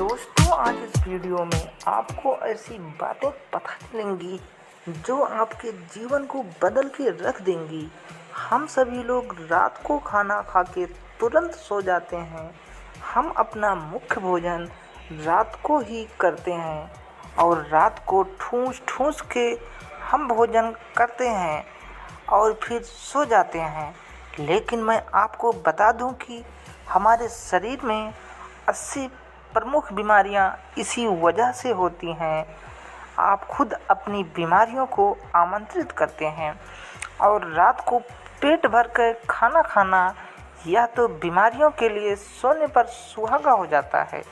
दोस्तों, आज इस वीडियो में आपको ऐसी बातें पता चलेंगी जो आपके जीवन को बदल के रख देंगी। हम सभी लोग रात को खाना खा के तुरंत सो जाते हैं। हम अपना मुख्य भोजन रात को ही करते हैं और रात को ठूस ठूस के हम भोजन करते हैं और फिर सो जाते हैं। लेकिन मैं आपको बता दूं कि हमारे शरीर में 80 प्रमुख बीमारियां इसी वजह से होती हैं। आप खुद अपनी बीमारियों को आमंत्रित करते हैं और रात को पेट भर कर खाना खाना या तो बीमारियों के लिए सोने पर सुहागा हो जाता है।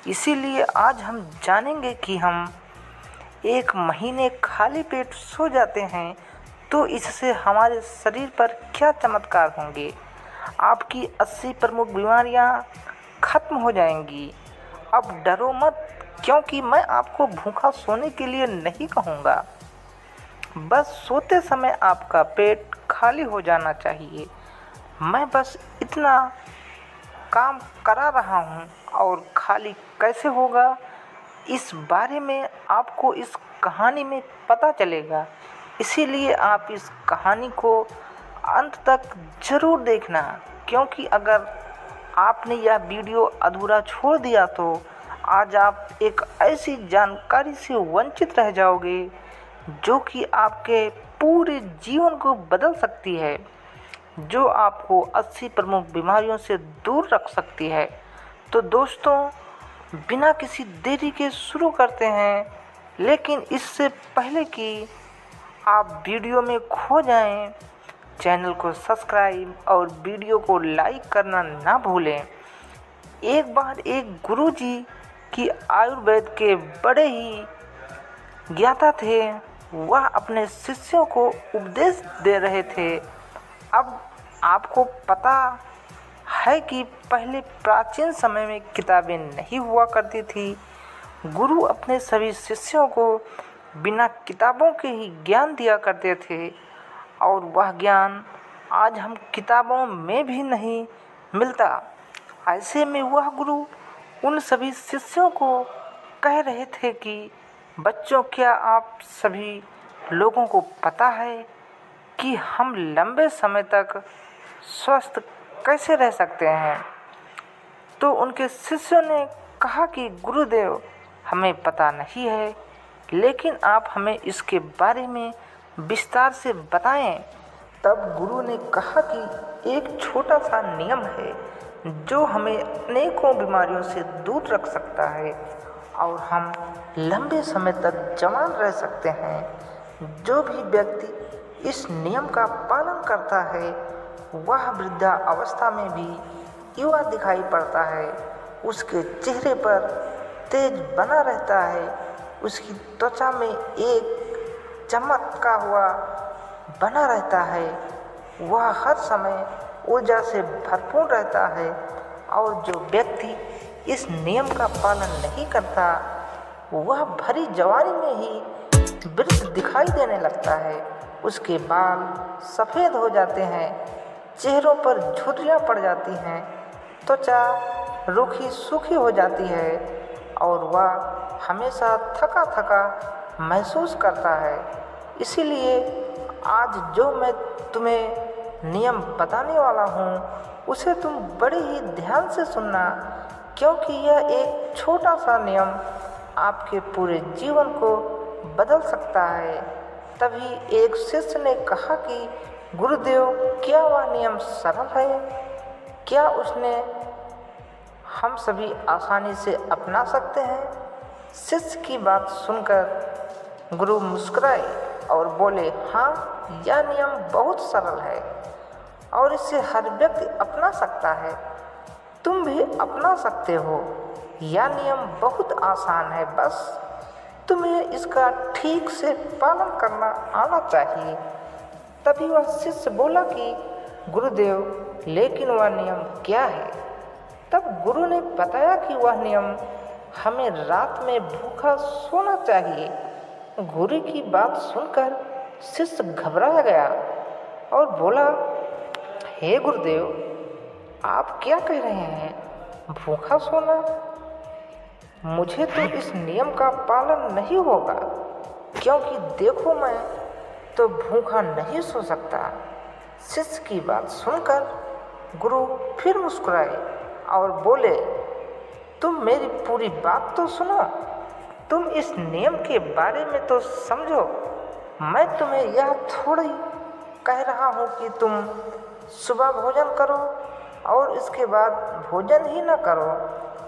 इसीलिए आज हम जानेंगे कि हम एक महीने खाली पेट सो जाते हैं तो इससे हमारे शरीर पर क्या चमत्कार होंगे। आपकी 80 प्रमुख बीमारियां खत्म हो जाएंगी। अब डरो मत, क्योंकि मैं आपको भूखा सोने के लिए नहीं कहूँगा। बस सोते समय आपका पेट खाली हो जाना चाहिए। मैं बस इतना काम करा रहा हूँ और खाली कैसे होगा इस बारे में आपको इस कहानी में पता चलेगा। इसीलिए आप इस कहानी को अंत तक ज़रूर देखना, क्योंकि अगर आपने यह वीडियो अधूरा छोड़ दिया तो आज आप एक ऐसी जानकारी से वंचित रह जाओगे जो कि आपके पूरे जीवन को बदल सकती है, जो आपको 80 प्रमुख बीमारियों से दूर रख सकती है। तो दोस्तों, बिना किसी देरी के शुरू करते हैं। लेकिन इससे पहले कि आप वीडियो में खो जाएं, चैनल को सब्सक्राइब और वीडियो को लाइक करना ना भूलें। एक बार एक गुरुजी की आयुर्वेद के बड़े ही ज्ञाता थे। वह अपने शिष्यों को उपदेश दे रहे थे। अब आपको पता है कि पहले प्राचीन समय में किताबें नहीं हुआ करती थी। गुरु अपने सभी शिष्यों को बिना किताबों के ही ज्ञान दिया करते थे और वह ज्ञान आज हम किताबों में भी नहीं मिलता। ऐसे में वह गुरु उन सभी शिष्यों को कह रहे थे कि बच्चों, क्या आप सभी लोगों को पता है कि हम लंबे समय तक स्वस्थ कैसे रह सकते हैं। तो उनके शिष्यों ने कहा कि गुरुदेव, हमें पता नहीं है, लेकिन आप हमें इसके बारे में विस्तार से बताएं। तब गुरु ने कहा कि एक छोटा सा नियम है जो हमें अनेकों बीमारियों से दूर रख सकता है और हम लंबे समय तक जवान रह सकते हैं। जो भी व्यक्ति इस नियम का पालन करता है वह वृद्धा अवस्था में भी युवा दिखाई पड़ता है। उसके चेहरे पर तेज बना रहता है, उसकी त्वचा में एक चमका हुआ बना रहता है, वह हर समय ऊर्जा से भरपूर रहता है। और जो व्यक्ति इस नियम का पालन नहीं करता वह भरी जवानी में ही वृद्ध दिखाई देने लगता है। उसके बाल सफ़ेद हो जाते हैं, चेहरों पर झुर्रियाँ पड़ जाती हैं, त्वचा रूखी सूखी हो जाती है और वह हमेशा थका थका महसूस करता है। इसीलिए आज जो मैं तुम्हें नियम बताने वाला हूँ उसे तुम बड़े ही ध्यान से सुनना, क्योंकि यह एक छोटा सा नियम आपके पूरे जीवन को बदल सकता है। तभी एक शिष्य ने कहा कि गुरुदेव, क्या वह नियम सरल है? क्या उसने हम सभी आसानी से अपना सकते हैं? शिष्य की बात सुनकर गुरु मुस्कुराए और बोले, हाँ, यह नियम बहुत सरल है और इसे हर व्यक्ति अपना सकता है। तुम भी अपना सकते हो। यह नियम बहुत आसान है, बस तुम्हें इसका ठीक से पालन करना आना चाहिए। तभी वह शिष्य बोला कि गुरुदेव, लेकिन वह नियम क्या है? तब गुरु ने बताया कि वह नियम हमें रात में भूखा सोना चाहिए। गुरु की बात सुनकर शिष्य घबरा गया और बोला, हे गुरुदेव, आप क्या कह रहे हैं? भूखा सोना? मुझे तो इस नियम का पालन नहीं होगा, क्योंकि देखो मैं तो भूखा नहीं सो सकता। शिष्य की बात सुनकर गुरु फिर मुस्कुराए और बोले, तुम मेरी पूरी बात तो सुनो। तुम इस नियम के बारे में तो समझो। मैं तुम्हें यह थोड़ी कह रहा हूँ कि तुम सुबह भोजन करो और इसके बाद भोजन ही न करो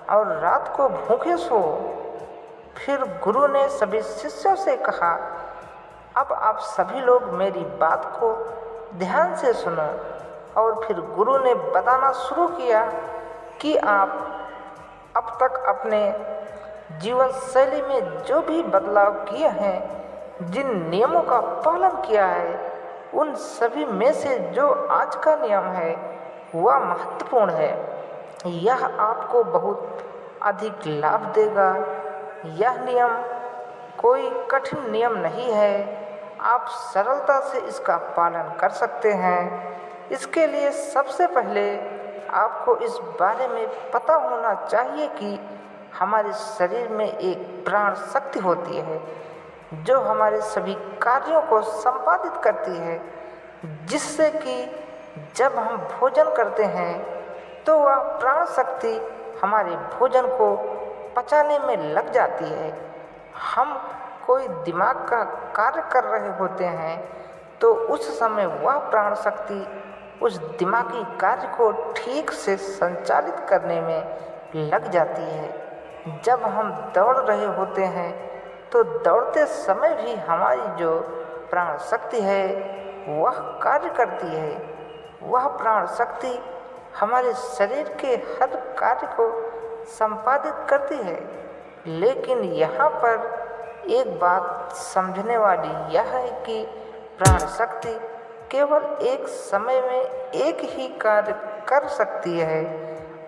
और रात को भूखे सो। फिर गुरु ने सभी शिष्यों से कहा, अब आप सभी लोग मेरी बात को ध्यान से सुनो। और फिर गुरु ने बताना शुरू किया कि आप अब तक अपने जीवन शैली में जो भी बदलाव किए हैं, जिन नियमों का पालन किया है, उन सभी में से जो आज का नियम है वह महत्वपूर्ण है। यह आपको बहुत अधिक लाभ देगा। यह नियम कोई कठिन नियम नहीं है, आप सरलता से इसका पालन कर सकते हैं। इसके लिए सबसे पहले आपको इस बारे में पता होना चाहिए कि हमारे शरीर में एक प्राण शक्ति होती है जो हमारे सभी कार्यों को संपादित करती है, जिससे कि जब हम भोजन करते हैं तो वह प्राण शक्ति हमारे भोजन को पचाने में लग जाती है। हम कोई दिमाग का कार्य कर रहे होते हैं तो उस समय वह प्राण शक्ति उस दिमागी कार्य को ठीक से संचालित करने में लग जाती है। जब हम दौड़ रहे होते हैं तो दौड़ते समय भी हमारी जो प्राण शक्ति है वह कार्य करती है। वह प्राण शक्ति हमारे शरीर के हर कार्य को संपादित करती है। लेकिन यहाँ पर एक बात समझने वाली यह है कि प्राण शक्ति केवल एक समय में एक ही कार्य कर सकती है।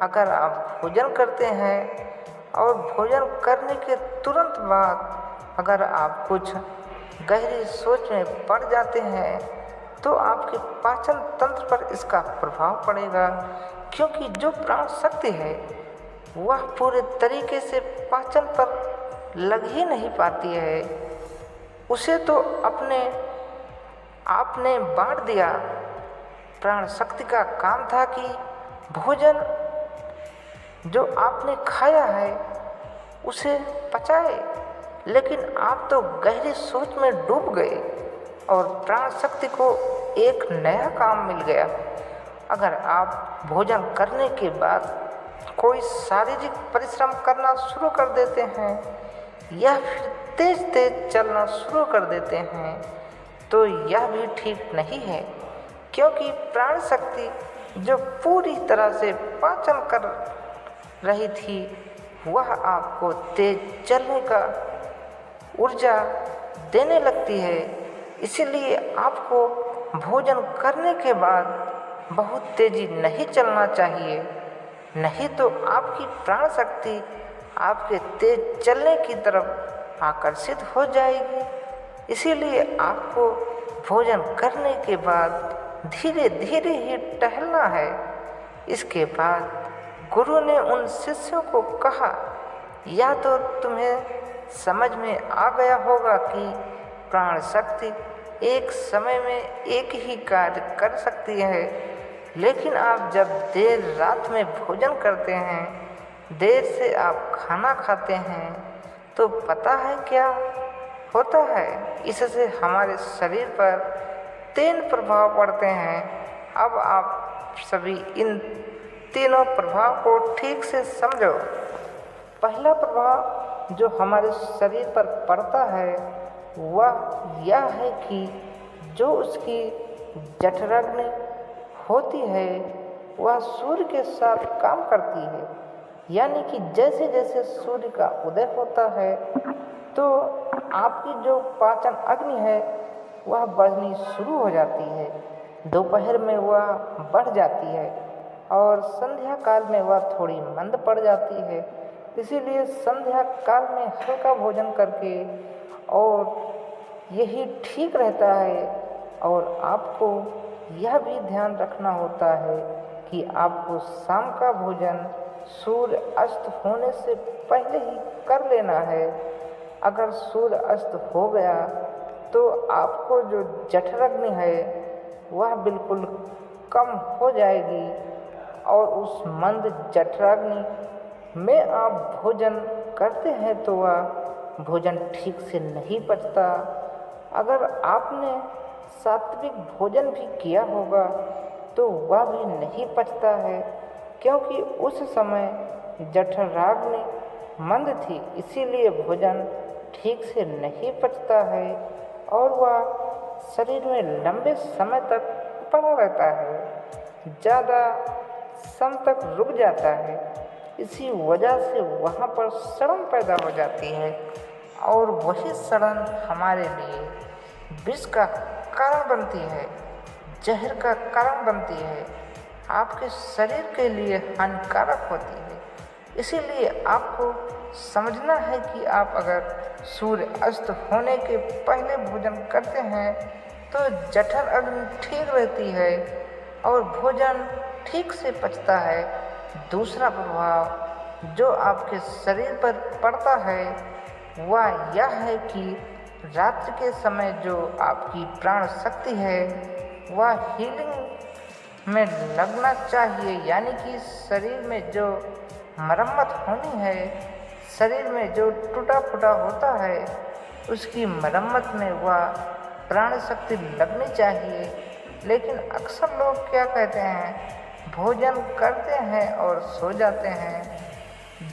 अगर आप भोजन करते हैं और भोजन करने के तुरंत बाद अगर आप कुछ गहरी सोच में पड़ जाते हैं तो आपके पाचन तंत्र पर इसका प्रभाव पड़ेगा, क्योंकि जो प्राण शक्ति है वह पूरे तरीके से पाचन पर लग ही नहीं पाती है। उसे तो आपने बांट दिया। प्राण शक्ति का काम था कि भोजन जो आपने खाया है उसे पचाए, लेकिन आप तो गहरी सोच में डूब गए और प्राण शक्ति को एक नया काम मिल गया। अगर आप भोजन करने के बाद कोई शारीरिक परिश्रम करना शुरू कर देते हैं या फिर तेज तेज चलना शुरू कर देते हैं तो यह भी ठीक नहीं है, क्योंकि प्राण शक्ति जो पूरी तरह से पाचन कर रही थी वह आपको तेज चलने का ऊर्जा देने लगती है। इसीलिए आपको भोजन करने के बाद बहुत तेज़ी नहीं चलना चाहिए, नहीं तो आपकी प्राण शक्ति आपके तेज चलने की तरफ आकर्षित हो जाएगी। इसीलिए आपको भोजन करने के बाद धीरे धीरे ही टहलना है। इसके बाद गुरु ने उन शिष्यों को कहा, या तो तुम्हें समझ में आ गया होगा कि प्राण शक्ति एक समय में एक ही कार्य कर सकती है, लेकिन आप जब देर रात में भोजन करते हैं, देर से आप खाना खाते हैं, तो पता है क्या होता है? इससे हमारे शरीर पर 3 प्रभाव पड़ते हैं। अब आप सभी इन तीनों प्रभाव को ठीक से समझो। पहला प्रभाव जो हमारे शरीर पर पड़ता है वह यह है कि जो उसकी जठराग्नि होती है वह सूर्य के साथ काम करती है। यानी कि जैसे जैसे सूर्य का उदय होता है तो आपकी जो पाचन अग्नि है वह बढ़नी शुरू हो जाती है। दोपहर में वह बढ़ जाती है और संध्या काल में वह थोड़ी मंद पड़ जाती है। इसीलिए संध्या काल में हल्का भोजन करके और यही ठीक रहता है। और आपको यह भी ध्यान रखना होता है कि आपको शाम का भोजन सूर्य अस्त होने से पहले ही कर लेना है। अगर सूर्य अस्त हो गया तो आपको जो जठराग्नि है वह बिल्कुल कम हो जाएगी और उस मंद जठराग्नि में आप भोजन करते हैं तो वह भोजन ठीक से नहीं पचता। अगर आपने सात्विक भोजन भी किया होगा तो वह भी नहीं पचता है, क्योंकि उस समय जठराग्नि मंद थी, इसीलिए भोजन ठीक से नहीं पचता है और वह शरीर में लंबे समय तक पड़ा रहता है, ज़्यादा समय तक रुक जाता है। इसी वजह से वहाँ पर सड़न पैदा हो जाती है और वही सड़न हमारे लिए विष का कारण बनती है, जहर का कारण बनती है, आपके शरीर के लिए हानिकारक होती है। इसीलिए आपको समझना है कि आप अगर सूर्य अस्त होने के पहले भोजन करते हैं तो जठर अग्नि ठीक रहती है और भोजन ठीक से पचता है। दूसरा प्रभाव जो आपके शरीर पर पड़ता है वह यह है कि रात्रि के समय जो आपकी प्राण शक्ति है वह हीलिंग में लगना चाहिए, यानी कि शरीर में जो मरम्मत होनी है, शरीर में जो टूटा फूटा होता है उसकी मरम्मत में वह प्राण शक्ति लगनी चाहिए। लेकिन अक्सर लोग क्या कहते हैं, भोजन करते हैं और सो जाते हैं,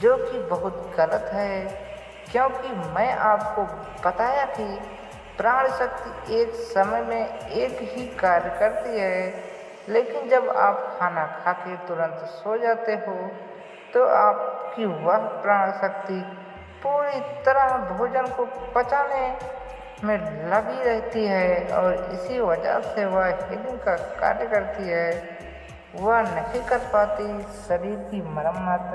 जो कि बहुत गलत है, क्योंकि मैं आपको बताया कि प्राण शक्ति एक समय में एक ही कार्य करती है, लेकिन जब आप खाना खा के तुरंत सो जाते हो तो आपकी वह प्राण शक्ति पूरी तरह भोजन को पचाने में लगी रहती है और इसी वजह से वह हीलिंग का कार्य करती है, वह नहीं कर पाती शरीर की मरम्मत।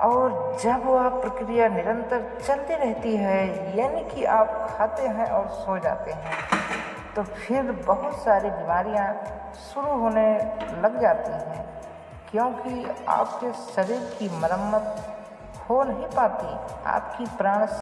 और जब वह प्रक्रिया निरंतर चलती रहती है, यानी कि आप खाते हैं और सो जाते हैं, तो फिर बहुत सारी बीमारियां शुरू होने लग जाती हैं, क्योंकि आपके शरीर की मरम्मत हो नहीं पाती, आपकी प्राण